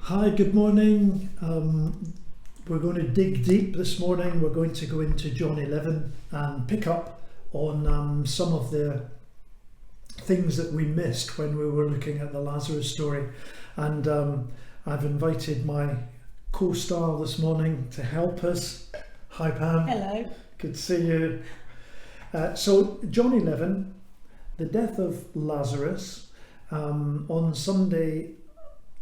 Hi, good morning. We're going to dig deep this morning. We're going to go into John 11 and pick up on some of the things that we missed when we were looking at the Lazarus story. And I've invited my co-star this morning to help us. Hi, Pam. Hello. Good to see you. So John 11, the death of Lazarus. On Sunday,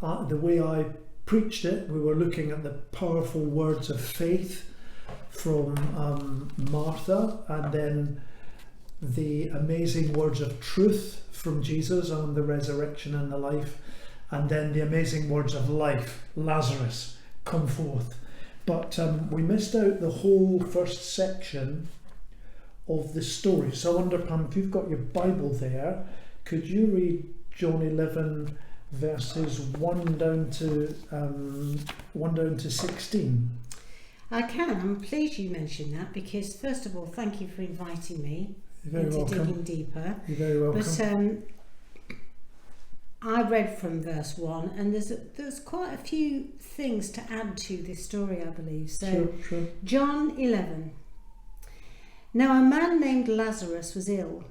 the way I preached it, we were looking at the powerful words of faith from Martha, and then the amazing words of truth from Jesus on the resurrection and the life, and then the amazing words of life, Lazarus, come forth. But we missed out the whole first section of the story. So I wonder, Pam, if you've got your Bible there, could you read John 11 verses 1 down to 16? I can. I'm pleased you mentioned that because, first of all, thank you for inviting me into digging deeper. You're very welcome. But I read from verse 1, and there's quite a few things to add to this story, I believe. So, Sure. John 11. Now a man named Lazarus was ill.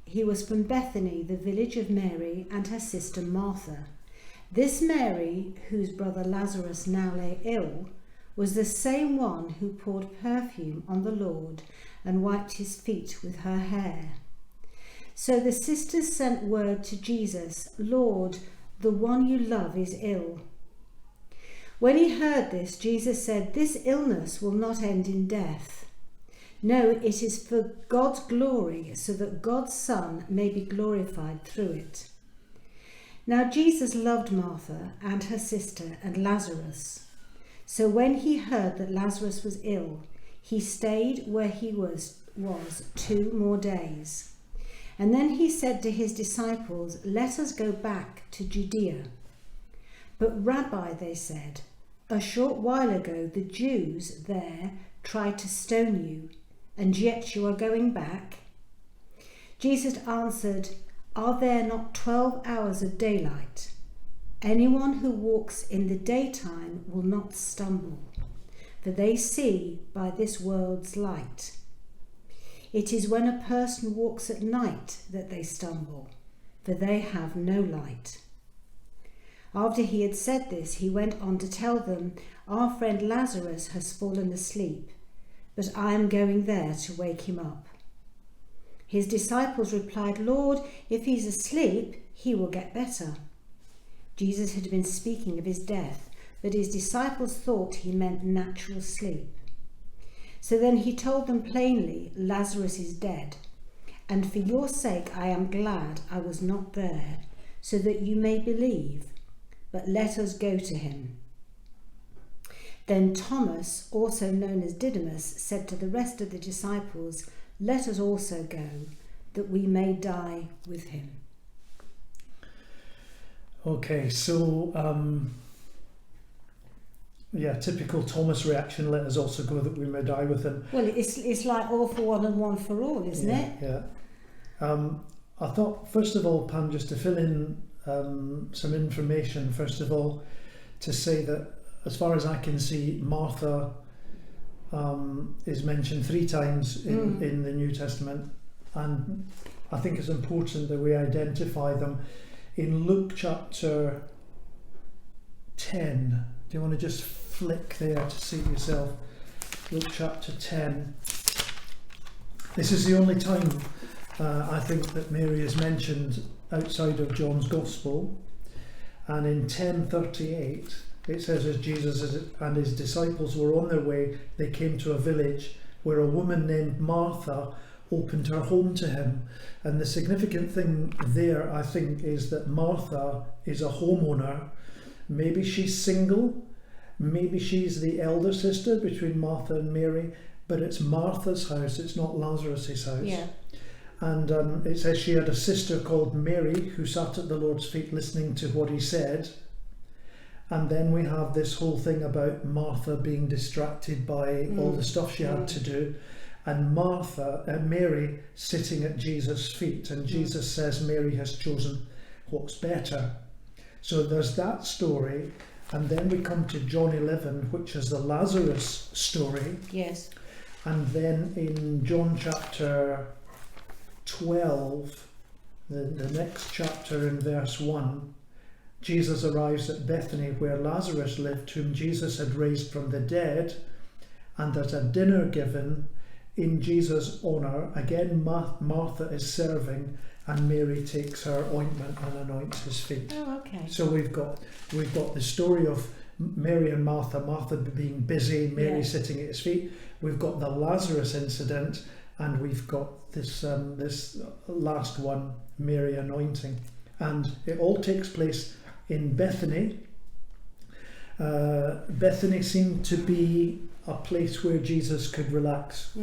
He was from Bethany, the village of Mary and her sister Martha. This Mary, whose brother Lazarus now lay ill, was the same one who poured perfume on the Lord and wiped his feet with her hair. So the sisters sent word to Jesus, "Lord, the one you love is ill." When he heard this, Jesus said, "This illness will not end in death. No, it is for God's glory, so that God's Son may be glorified through it." Now Jesus loved Martha and her sister and Lazarus. So when he heard that Lazarus was ill, he stayed where he was 2 more days. And then he said to his disciples, "Let us go back to Judea." "But Rabbi," they said, "a short while ago the Jews there tried to stone you, and yet you are going back?" Jesus answered, "Are there not 12 hours of daylight? Anyone who walks in the daytime will not stumble, for they see by this world's light. It is when a person walks at night that they stumble, for they have no light." After he had said this, he went on to tell them, "Our friend Lazarus has fallen asleep, but I am going there to wake him up." His disciples replied, "Lord, if he's asleep, he will get better." Jesus had been speaking of his death, but his disciples thought he meant natural sleep. So then he told them plainly, "Lazarus is dead, and for your sake I am glad I was not there, so that you may believe. But let us go to him." Then Thomas, also known as Didymus, said to the rest of the disciples, "Let us also go, that we may die with him." Okay, so typical Thomas reaction, "Let us also go that we may die with him." Well, it's like all for one and one for all, isn't it? Yeah. I thought, first of all, Pam, just to fill in some information, first of all, to say that as far as I can see, Martha is mentioned 3 times in the New Testament, and I think it's important that we identify them. In Luke chapter 10, do you want to just flick there to see it yourself? Luke chapter 10. This is the only time I think that Mary is mentioned outside of John's Gospel, and in 10:38 it says, "As Jesus and his disciples were on their way, they came to a village where a woman named Martha opened her home to him." And the significant thing there, I think, is that Martha is a homeowner. Maybe she's single, maybe she's the elder sister between Martha and Mary, but it's Martha's house, it's not Lazarus's house. Yeah. And it says she had a sister called Mary who sat at the Lord's feet listening to what he said. And then we have this whole thing about Martha being distracted by all the stuff she had to do, and Mary sitting at Jesus' feet, and Jesus says Mary has chosen what's better. So there's that story, And then we come to John 11, which is the Lazarus story. Yes. And then in John chapter 12, the next chapter in verse 1, Jesus arrives at Bethany where Lazarus lived, whom Jesus had raised from the dead, and at a dinner given in Jesus' honour, again Martha is serving, and Mary takes her ointment and anoints his feet. Oh, okay. So we've got the story of Mary and Martha being busy, Mary sitting at his feet. We've got the Lazarus incident, and we've got this last one, Mary anointing. And it all takes place in Bethany. Bethany seemed to be a place where Jesus could relax.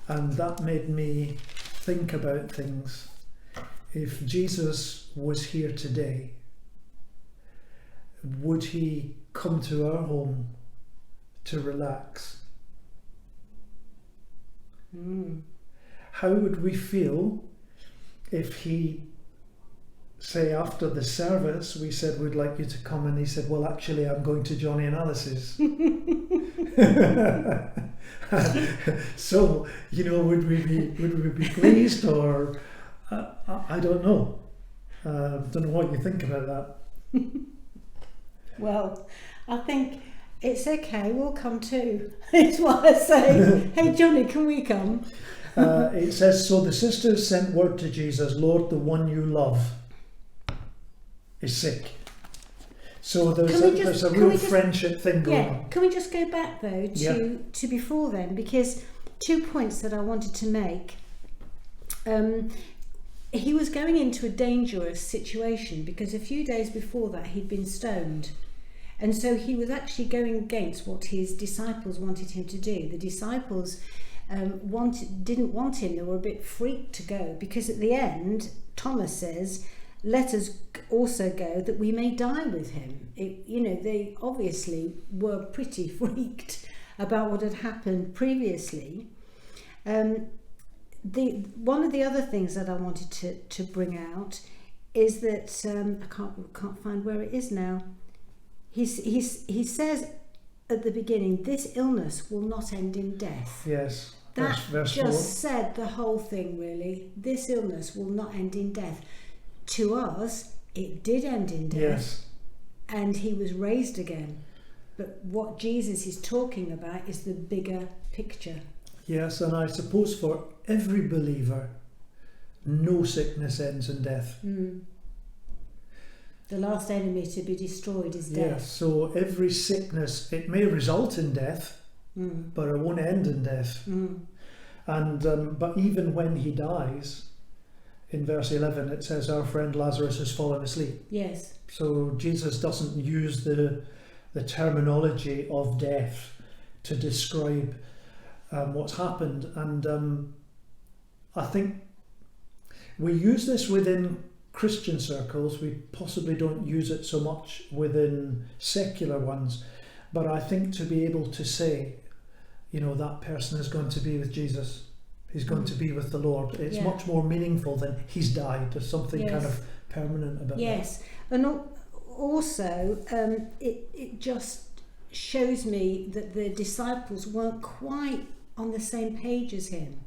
And that made me think about things. If Jesus was here today, would he come to our home to relax? How would we feel if he, say after the service, we said we'd like you to come, and he said, well, actually I'm going to Johnny and Alice's. So, would we be pleased, or I don't know. Don't know what you think about that. Well, I think it's okay, we'll come too. It's what I say. Hey Johnny, can we come? It says, so the sisters sent word to Jesus, Lord, the one you love is sick. So there's a real friendship thing going on. Can we just go back though to before then, because 2 points that I wanted to make. He was going into a dangerous situation because a few days before that he'd been stoned, and so he was actually going against what his disciples wanted him to do. The disciples didn't want him. They were a bit freaked to go, because at the end Thomas says, let us also go that we may die with him. They obviously were pretty freaked about what had happened previously. One of the other things that I wanted to bring out is that I can't find where it is now. He says at the beginning, this illness will not end in death. Yes. That verse just 4. said the whole thing, really. This illness will not end in death. To us, it did end in death. Yes. And he was raised again. But what Jesus is talking about is the bigger picture. Yes, and I suppose for every believer, no sickness ends in death. The last enemy to be destroyed is death. Yes, so every sickness, it may result in death, but it won't end in death. And but even when he dies, in verse 11 it says, our friend Lazarus has fallen asleep. Yes. So Jesus doesn't use the terminology of death to describe what's happened. And I think we use this within Christian circles. We possibly don't use it so much within secular ones, but I think to be able to say, that person is going to be with Jesus, he's going to be with the Lord, it's much more meaningful than he's died. There's something kind of permanent about that. Yes, and also it just shows me that the disciples weren't quite on the same page as him,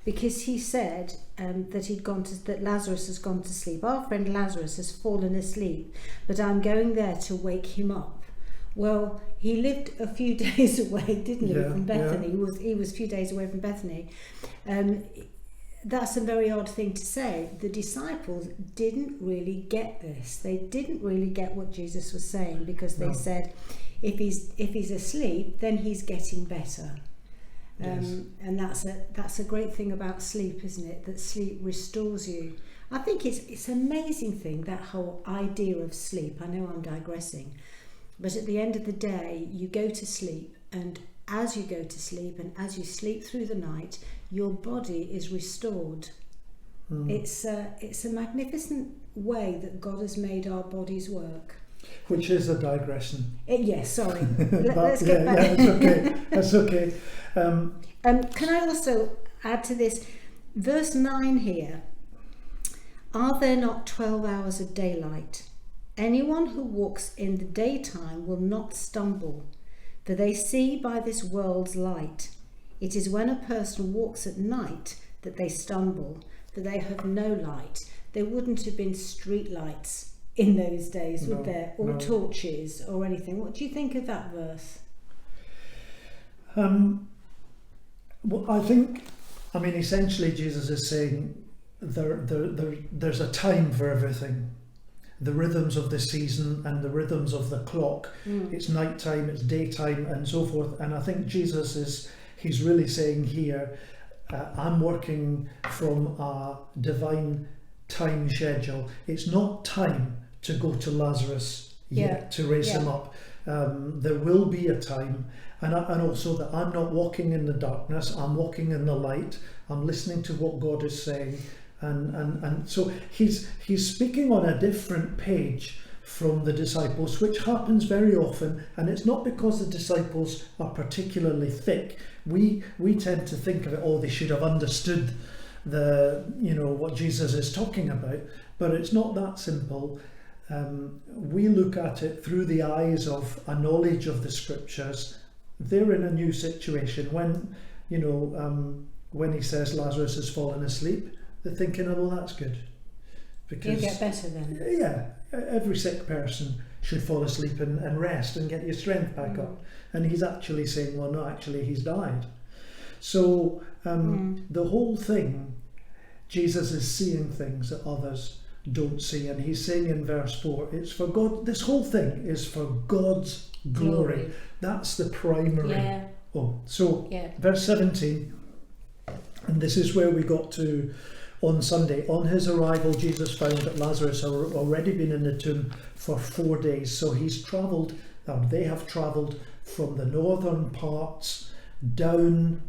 because he said that Lazarus has gone to sleep. Our friend Lazarus has fallen asleep, but I'm going there to wake him up. Well, he lived a few days away, didn't he, from Bethany? Yeah. He was a few days away from Bethany. That's a very odd thing to say. The disciples didn't really get this. They didn't really get what Jesus was saying, because they said, if he's asleep, then he's getting better. And that's a great thing about sleep, isn't it? That sleep restores you. I think it's an amazing thing, that whole idea of sleep. I know I'm digressing, but at the end of the day, you go to sleep, and as you go to sleep and as you sleep through the night, your body is restored. It's a magnificent way that God has made our bodies work. Which is a digression. Yes, sorry. Let's get back. Yeah, that's okay. Can I also add to this? Verse 9 here. Are there not 12 hours of daylight? Anyone who walks in the daytime will not stumble, for they see by this world's light. It is when a person walks at night that they stumble, for they have no light. There wouldn't have been street lights in those days, would there? Or torches or anything. What do you think of that verse? Well, I mean, essentially Jesus is saying there's a time for everything. The rhythms of the season and the rhythms of the clock. It's nighttime, it's daytime, and so forth. And I think he's really saying here, I'm working from a divine time schedule. It's not time to go to Lazarus yet to raise him up. There will be a time, and also that I'm not walking in the darkness, I'm walking in the light. I'm listening to what God is saying. And so he's speaking on a different page from the disciples, which happens very often, and it's not because the disciples are particularly thick. We tend to think of it, they should have understood what Jesus is talking about, but it's not that simple. We look at it through the eyes of a knowledge of the scriptures. They're in a new situation. When he says Lazarus has fallen asleep, they're thinking, well, that's good. Because you'll get better then. Yeah, every sick person should fall asleep and rest and get your strength back up. And he's actually saying, well, no, actually he's died. So the whole thing, Jesus is seeing things that others don't see. And he's saying in verse 4, it's for God, this whole thing is for God's glory. That's the primary. Yeah. Verse 17, and this is where we got to on Sunday. On his arrival, Jesus found that Lazarus had already been in the tomb for 4 days. So they have travelled from the northern parts down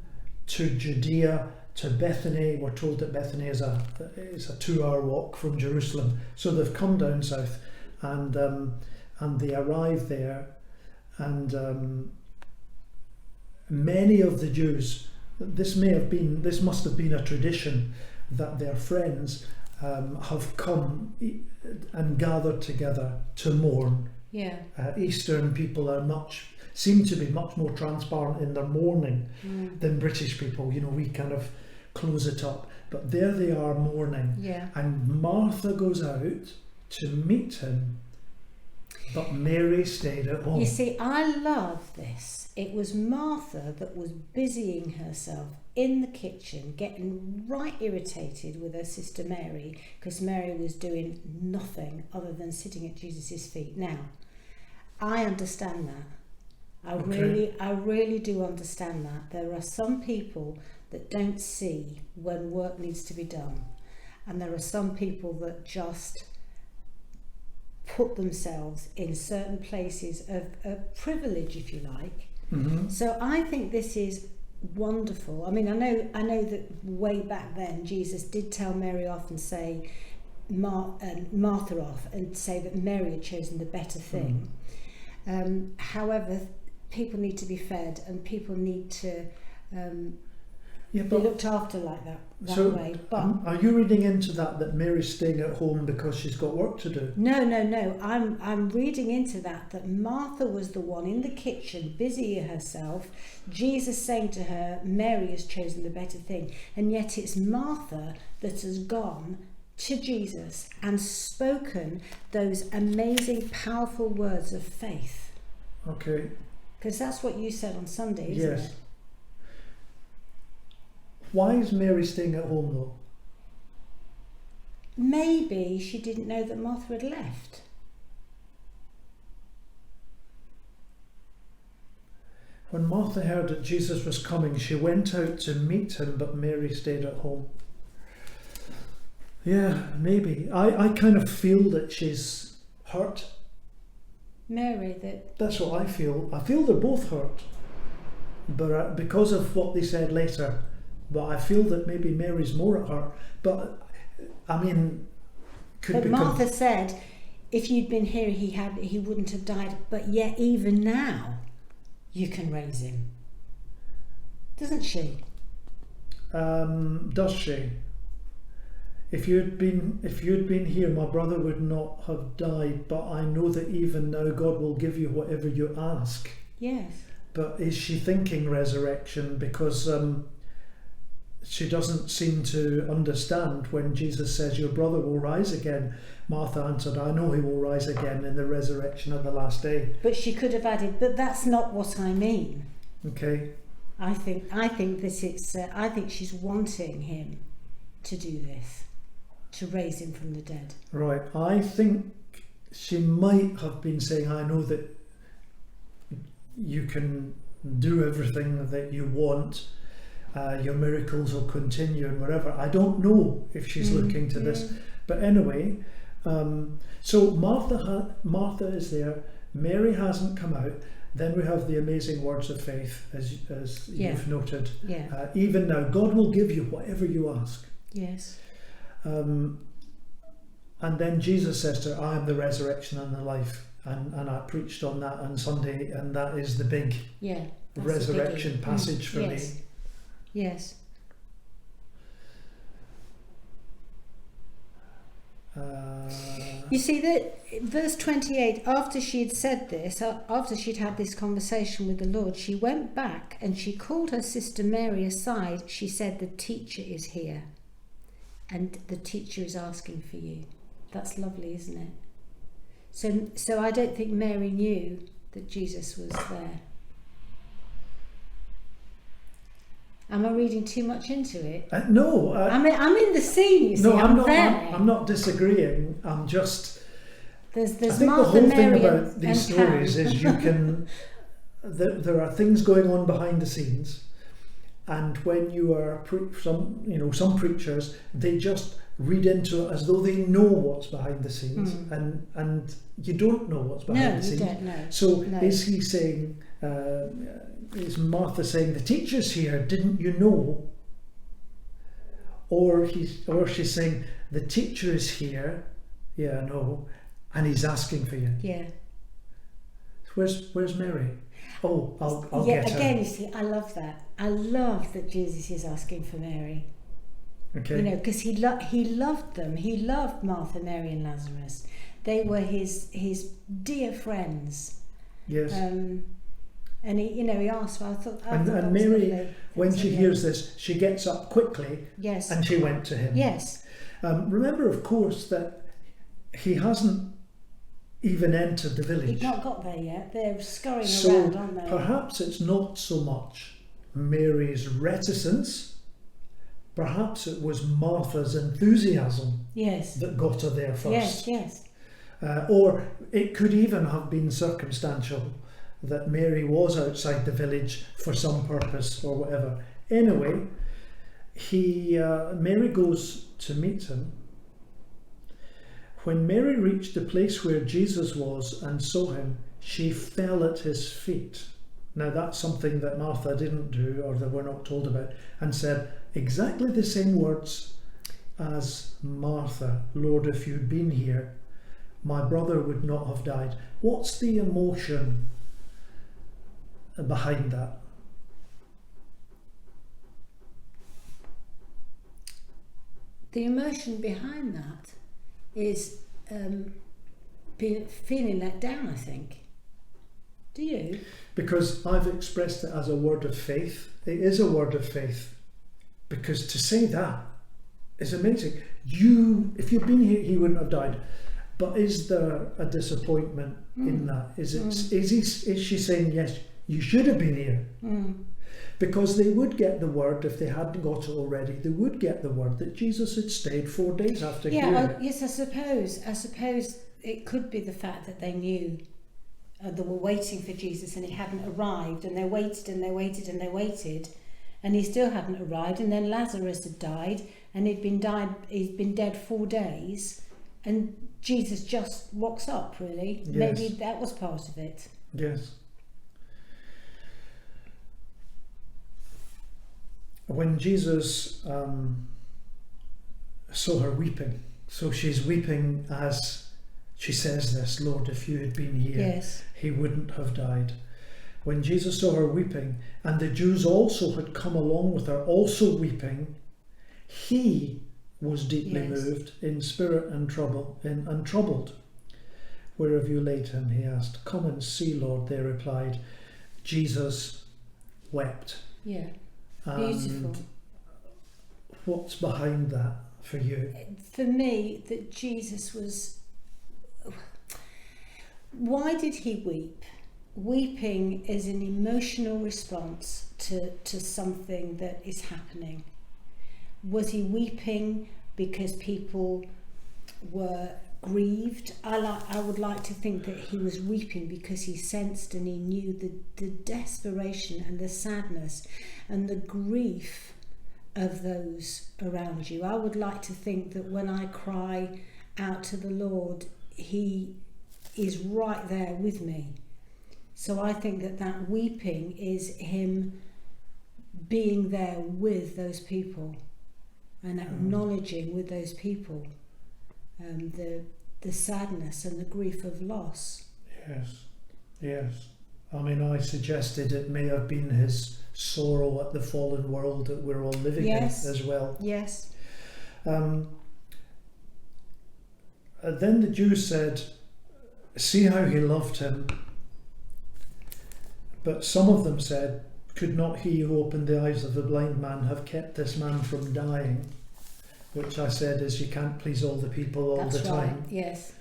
to Judea to Bethany. We're told that Bethany is a 2-hour walk from Jerusalem. So they've come down south, and they arrive there, and many of the Jews, this must have been a tradition, that their friends have come and gathered together to mourn. Yeah. Eastern people seem to be much more transparent in their mourning than British people. We kind of close it up, but there they are mourning. Yeah. And Martha goes out to meet him, but Mary stayed at home. You see, I love this. It was Martha that was busying herself in the kitchen, getting right irritated with her sister Mary, because Mary was doing nothing other than sitting at Jesus' feet. Now, I understand that. I really do understand that. There are some people that don't see when work needs to be done, and there are some people that just put themselves in certain places of privilege, if you like. Mm-hmm. So I think this is wonderful. I mean, I know that way back then Jesus did tell Mary off and say Martha off, and say that Mary had chosen the better thing. However, people need to be fed, and people need to be looked after like that way. But are you reading into that Mary's staying at home because she's got work to do? No. I'm reading into that Martha was the one in the kitchen, busy herself. Jesus saying to her, Mary has chosen the better thing. And yet it's Martha that has gone to Jesus and spoken those amazing, powerful words of faith. Okay. Because that's what you said on Sunday, isn't it? Why is Mary staying at home though? Maybe she didn't know that Martha had left. When Martha heard that Jesus was coming, she went out to meet him, but Mary stayed at home. Yeah, maybe. I kind of feel that she's hurt. Mary, that's what I feel. I feel they're both hurt, but because of what they said later. But I feel that maybe Mary's more at heart. But I mean, Martha said, if you'd been here, he wouldn't have died. But yet, even now, you can raise him. Doesn't she? Does she? if you'd been here, my brother would not have died, but I know that even now God will give you whatever you ask. Yes. But is she thinking resurrection? Because she doesn't seem to understand when Jesus says, your brother will rise again. Martha answered, I know he will rise again in the resurrection of the last day. But she could have added, but that's not what I mean. Okay. I think that it's. I think she's wanting him to do this, to raise him from the dead. Right. I think she might have been saying, I know that you can do everything that you want. Your miracles will continue and whatever. I don't know if she's looking to this. But anyway, so Martha is there. Mary hasn't come out. Then we have the amazing words of faith, as you've noted. Yeah. Even now, God will give you whatever you ask. Yes. And then Jesus says to her, I am the resurrection and the life. And I preached on that on Sunday, and that is the big resurrection passage for me. Yes. You see that verse 28, after she'd said this, after she'd had this conversation with the Lord, she went back and she called her sister Mary aside. She said, the teacher is here and the teacher is asking for you. That's lovely, isn't it? So I don't think Mary knew that Jesus was there. Am I reading too much into it? No. I'm in the scene, you see. No, I'm not disagreeing. I'm just... There's I think Martha, the whole Mary thing about these stories Cam. is you can... there are things going on behind the scenes, and when you are some preachers, they just read into it as though they know what's behind the scenes, and you don't know what's behind the scenes. No, you don't know. So No. is he saying... is Martha saying, the teacher's here, didn't you know? Or she's saying, the teacher is here, yeah, I know, and he's asking for you. Yeah. Where's Mary? Oh, I'll get her. Again, you see, I love that. I love that Jesus is asking for Mary. Okay. You know, because he loved them. He loved Martha, Mary, and Lazarus. They were his dear friends. Yes. And he asked for. I thought and that Mary, was when she hears this, she gets up quickly. Yes. And she went to him. Yes. Remember, of course, that he hasn't even entered the village. He's not got there yet. They're scurrying So around, aren't they? perhaps it's not so much Mary's reticence. Perhaps it was Martha's enthusiasm that got her there first. Yes. Or it could even have been circumstantial, that Mary was outside the village for some purpose or whatever. Anyway, Mary goes to meet him. When Mary reached the place where Jesus was and saw him, she fell at his feet. Now that's something that Martha didn't do, or that we're not told about, and said exactly the same words as Martha. Lord, if you'd been here, my brother would not have died. What's the emotion behind that? The emotion behind that is feeling let down, I think. Do you? Because I've expressed it as a word of faith. It is a word of faith. Because to say that is amazing. If you'd been here, he wouldn't have died. But is there a disappointment in that? Is she saying, yes, you should have been here? Because they would get the word, if they hadn't got it already, they would get the word that Jesus had stayed 4 days after healing. Yes, I suppose it could be the fact that they knew they were waiting for Jesus and he hadn't arrived, and they waited and they waited and they waited, and he still hadn't arrived, and then Lazarus had died, and he'd been dead 4 days, and Jesus just rocks up, really. Yes. Maybe that was part of it. Yes. When Jesus saw her weeping, so she's weeping as she says this, Lord, if you had been here, he wouldn't have died. When Jesus saw her weeping, and the Jews also had come along with her, also weeping, he was deeply Yes. moved in spirit and troubled. Where have you laid him? He asked. Come and see, Lord, they replied. Jesus wept. Yeah. And Beautiful. what's behind that for you? For me, that Jesus was... Why did he weep? Weeping is an emotional response to something that is happening. Was he weeping because people were grieved? I would like to think that he was weeping because he sensed and he knew the desperation and the sadness and the grief of those around you. I would like to think that when I cry out to the Lord, he is right there with me. So I think that weeping is him being there with those people and acknowledging with those people the sadness and the grief of loss. Yes. I mean, I suggested it may have been his sorrow at the fallen world that we're all living in as well. Yes. Then the Jews said, see how he loved him. But some of them said, could not he who opened the eyes of the blind man have kept this man from dying? Which I said is, you can't please all the people all the time. Right. Yes.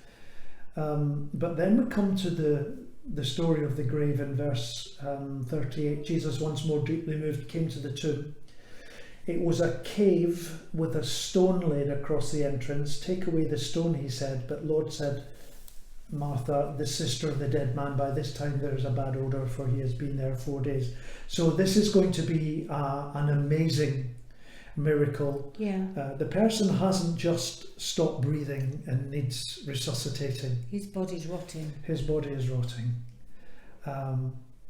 But then we come to the story of the grave in verse 38. Jesus, once more deeply moved, came to the tomb. It was a cave with a stone laid across the entrance. Take away the stone, he said. But Lord said, Martha, the sister of the dead man, by this time there is a bad odour, for he has been there 4 days. So this is going to be an amazing miracle. Yeah. The person hasn't just stopped breathing and needs resuscitating. His body's rotting. His body is rotting.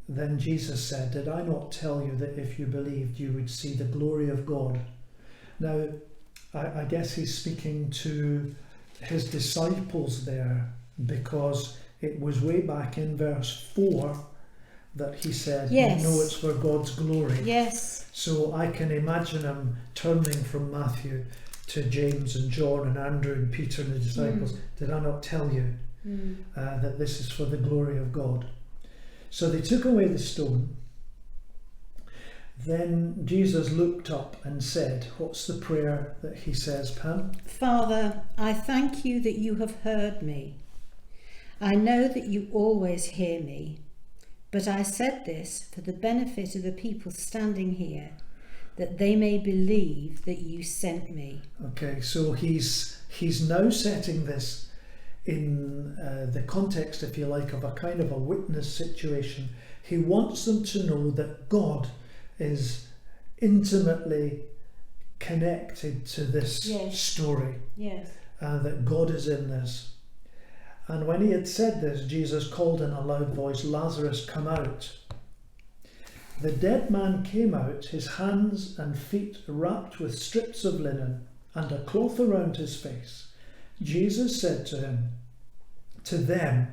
Then Jesus said, did I not tell you that if you believed you would see the glory of God? Now, I guess he's speaking to his disciples there, because it was way back in verse 4 that he said, yes. No, it's for God's glory. Yes. So I can imagine him turning from Matthew to James and John and Andrew and Peter and the disciples. Did I not tell you that this is for the glory of God? So they took away the stone. Then Jesus looked up and said, what's the prayer that he says, Pam? Father, I thank you that you have heard me. I know that you always hear me, but I said this for the benefit of the people standing here, that they may believe that you sent me. Okay, so he's now setting this in the context, if you like, of a kind of a witness situation. He wants them to know that God is intimately connected to this story. Yes. That God is in this. And when he had said this, Jesus called in a loud voice, Lazarus, come out. The dead man came out, his hands and feet wrapped with strips of linen and a cloth around his face. Jesus said to them,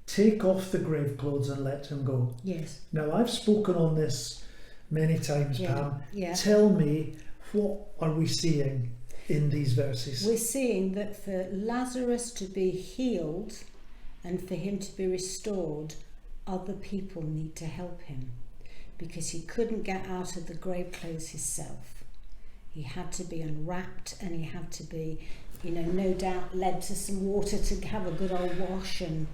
take off the grave clothes and let him go. Yes. Now, I've spoken on this many times, Pam. Yeah. Tell me, what are we seeing in these verses? We're seeing that for Lazarus to be healed and for him to be restored, other people need to help him, because he couldn't get out of the grave clothes himself. He had to be unwrapped, and he had to be, no doubt led to some water to have a good old wash and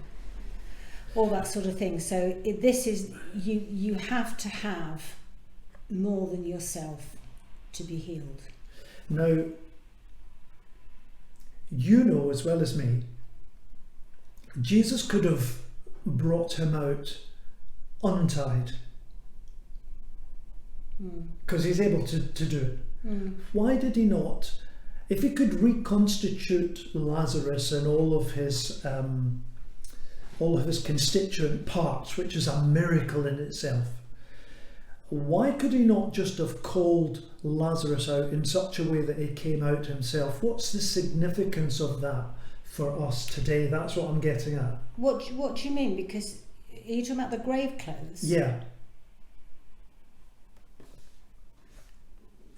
all that sort of thing. So this is, you have to have more than yourself to be healed. Now, you know as well as me, Jesus could have brought him out untied, because he's able to do it. Why did he not? If he could reconstitute Lazarus and all of his constituent parts, which is a miracle in itself, why could he not just have called Lazarus out in such a way that he came out himself? What's the significance of that for us today? That's what I'm getting at. What do you mean? Because are you talking about the grave clothes? Yeah.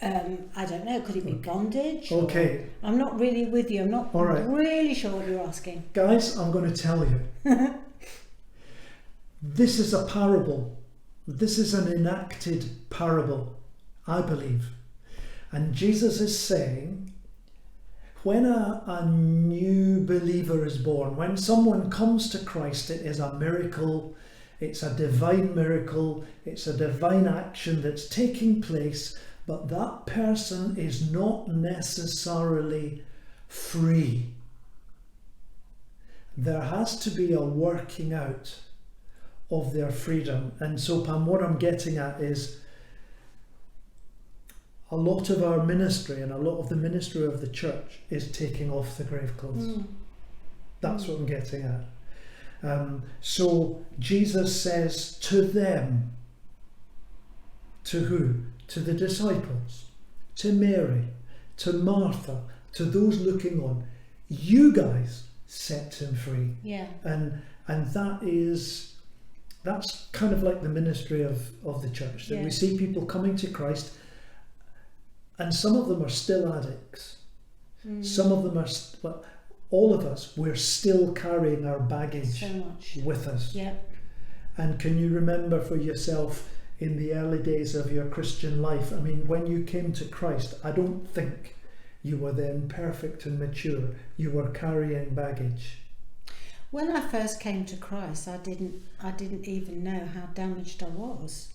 I don't know, could it be bondage? Okay. I'm not really with you. I'm not All right. really sure what you're asking. Guys, I'm going to tell you. This is a parable. This is an enacted parable, I believe. And Jesus is saying, when a new believer is born, when someone comes to Christ, it is a miracle. It's a divine miracle. It's a divine action that's taking place. But that person is not necessarily free. There has to be a working out of their freedom. And so, Pam, what I'm getting at is a lot of our ministry and a lot of the ministry of the church is taking off the grave clothes. That's what I'm getting at. So Jesus says to them, to who? To the disciples, to Mary, to Martha, to those looking on, you guys set him free. Yeah. And that's kind of like the ministry of the church, that we see people coming to Christ, and some of them are still addicts. Some of them are, well, all of us, we're still carrying our baggage with us. Yeah. And can you remember for yourself in the early days of your Christian life, I mean, when you came to Christ, I don't think you were then perfect and mature. You were carrying baggage. When I first came to Christ, I didn't even know how damaged I was.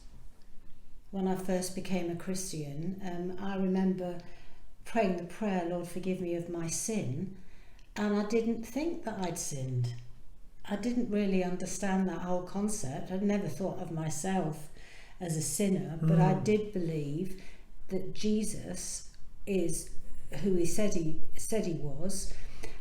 When I first became a Christian, I remember praying the prayer, Lord, forgive me of my sin, and I didn't think that I'd sinned. I didn't really understand that whole concept. I'd never thought of myself as a sinner, but I did believe that Jesus is who he said he was,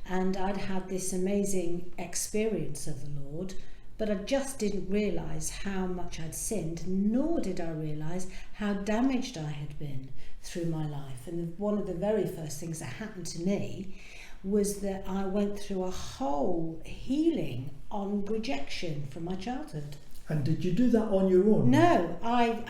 and I'd had this amazing experience of the Lord, but I just didn't realise how much I'd sinned, nor did I realise how damaged I had been through my life. And one of the very first things that happened to me was that I went through a whole healing on rejection from my childhood. And did you do that on your own? No, I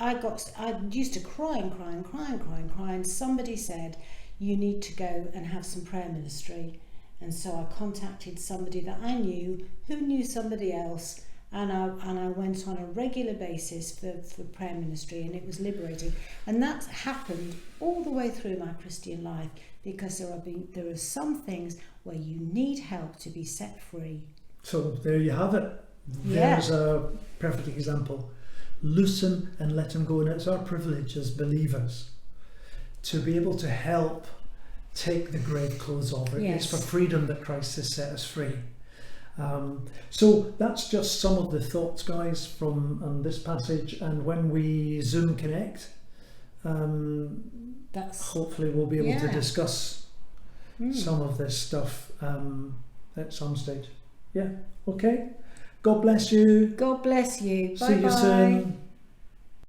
used to cry and somebody said, you need to go and have some prayer ministry. And so I contacted somebody that I knew who knew somebody else, and I went on a regular basis for prayer ministry, and it was liberating. And that happened all the way through my Christian life, because there are some things where you need help to be set free. So there you have it. There's a perfect example. Loosen and let him go. And it's our privilege as believers to be able to help take the grave clothes off it. Yes. It's for freedom that Christ has set us free. So that's just some of the thoughts, guys, from this passage. And when we Zoom connect, hopefully we'll be able to discuss some of this stuff at some stage. Yeah, okay. God bless you. God bless you. Bye-bye. See you soon.